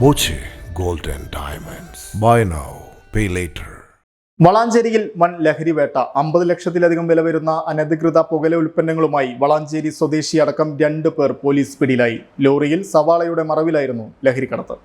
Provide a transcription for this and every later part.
Boche gold and diamonds. Buy now pay later. വളാഞ്ചേരിയിൽ വൻ ലഹരിവേട്ട. 50 ലക്ഷത്തിലധികം വില വരുന്ന അനധികൃത പുകയില ഉൽപ്പന്നങ്ങളുമായി വളാഞ്ചേരി സ്വദേശി അടക്കം 2 പേർ പോലീസ് പിടിയിലായി. ലോറിയിൽ സവാളയുടെ മറവിലായിരുന്നു ലഹരിക്കടത്ത്.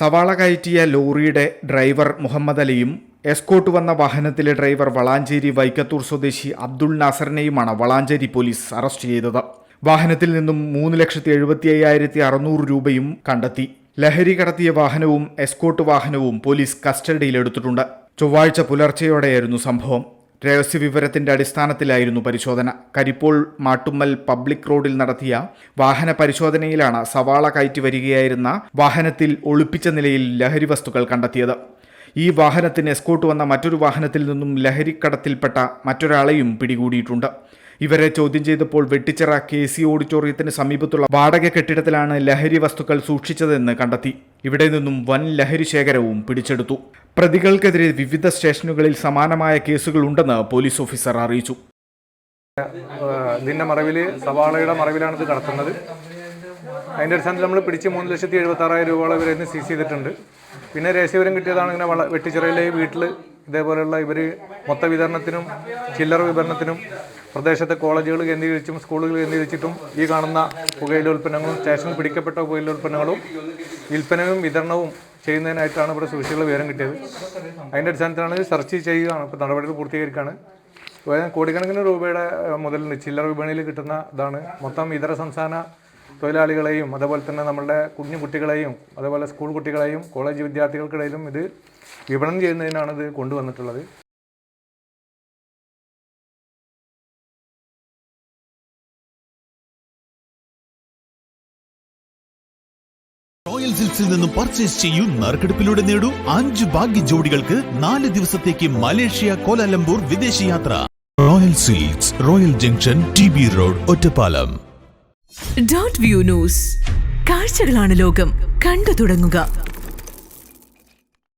സവാള കയറ്റിയ ലോറിയുടെ ഡ്രൈവർ മുഹമ്മദ് അലിയും എസ്കോട്ട് വന്ന വാഹനത്തിലെ ഡ്രൈവർ വളാഞ്ചേരി വൈക്കത്തൂർ സ്വദേശി അബ്ദുൾ നാസറിനെയുമാണ് വളാഞ്ചേരി പോലീസ് അറസ്റ്റ് ചെയ്തത്. വാഹനത്തിൽ നിന്നും 3,75,600 രൂപയും കണ്ടെത്തി. ലഹരി കടത്തിയ വാഹനവും എസ്കോട്ട് വാഹനവും പോലീസ് കസ്റ്റഡിയിലെടുത്തിട്ടുണ്ട്. ചൊവ്വാഴ്ച പുലർച്ചെയോടെയായിരുന്നു സംഭവം. രഹസ്യവിവരത്തിന്റെ അടിസ്ഥാനത്തിലായിരുന്നു പരിശോധന. കരിപ്പോൾ മാട്ടുമ്മൽ പബ്ലിക് റോഡിൽ നടത്തിയ വാഹന പരിശോധനയിലാണ് സവാള കയറ്റി വരികയായിരുന്ന വാഹനത്തിൽ ഒളിപ്പിച്ച നിലയിൽ ലഹരി വസ്തുക്കൾ കണ്ടെത്തിയത്. ഈ വാഹനത്തിന് എസ്കോട്ട് വന്ന മറ്റൊരു വാഹനത്തിൽ നിന്നും ലഹരിക്കടത്തിൽപ്പെട്ട മറ്റൊരാളെയും പിടികൂടിയിട്ടുണ്ട്. ഇവരെ ചോദ്യം ചെയ്തപ്പോൾ വെട്ടിച്ചിറ KC ഓഡിറ്റോറിയത്തിന് സമീപത്തുള്ള വാടക കെട്ടിടത്തിലാണ് ലഹരി വസ്തുക്കൾ സൂക്ഷിച്ചതെന്ന് കണ്ടെത്തി. ഇവിടെ നിന്നും വൻ ലഹരി ശേഖരവും പിടിച്ചെടുത്തു. പ്രതികൾക്കെതിരെ വിവിധ സ്റ്റേഷനുകളിൽ സമാനമായ കേസുകളുണ്ടെന്ന് പോലീസ് ഓഫീസർ അറിയിച്ചു. ഇതിൻ്റെ മറവിൽ സവാളയുടെ മറവിലാണ് ഇത് കടത്തുന്നത്. അതിൻ്റെ അടിസ്ഥാനത്തിൽ നമ്മൾ പിടിച്ച് 3,76,000 രൂപയോളം ഇവരെ ഇന്ന് സീസ് ചെയ്തിട്ടുണ്ട്. പിന്നെ രഹസ്യവിവരം കിട്ടിയതാണ് ഇങ്ങനെ വെട്ടിച്ചിറയിലെ വീട്ടിൽ ഇതേപോലെയുള്ള ഇവർ മൊത്ത വിതരണത്തിനും ചില്ലറ വിതരണത്തിനും പ്രദേശത്തെ കോളേജുകൾ കേന്ദ്രീകരിച്ചും സ്കൂളുകൾ കേന്ദ്രീകരിച്ചിട്ടും ഈ കാണുന്ന പുകയില ഉൽപ്പന്നങ്ങളും സ്റ്റേഷനിൽ പിടിക്കപ്പെട്ട പുകയില ഉൽപ്പന്നങ്ങളും വിൽപ്പനയും വിതരണവും ചെയ്യുന്നതിനായിട്ടാണ് ഇവിടെ സൂക്ഷിച്ചുള്ള വിവരം കിട്ടിയത്. അതിൻ്റെ അടിസ്ഥാനത്തിലാണ് സെർച്ച് ചെയ്യുകയാണ്. ഇപ്പോൾ നടപടികൾ പൂർത്തീകരിക്കുകയാണ്. കോടിക്കണക്കിന് രൂപയുടെ മുതൽ ചില്ലറ വിപണിയിൽ കിട്ടുന്ന ഇതാണ്. മൊത്തം ഇതര സംസ്ഥാന തൊഴിലാളികളെയും അതുപോലെ തന്നെ നമ്മളുടെ കുഞ്ഞു കുട്ടികളെയും അതുപോലെ സ്കൂൾ കുട്ടികളെയും കോളേജ് വിദ്യാർത്ഥികൾക്കിടയിലും ഇത് വിപണനം ചെയ്യുന്നതിനാണ് ഇത് കൊണ്ടുവന്നിട്ടുള്ളത്. റോയൽ സിൽക്സിൽ നിന്നും പർച്ചേസ് ചെയ്യൂ. നറുക്കെടുപ്പിലൂടെ നേടൂ 5 ഭാഗ്യ ജോഡികൾക്ക് 4 ദിവസത്തേക്ക് മലേഷ്യ, കോലാലംപൂർ വിദേശയാത്ര. Royal silks, royal junction, TB road, Ottapalam. Dot view news. കാഴ്ചകളാണ് ലോകം. കണ്ടു തുടങ്ങുക.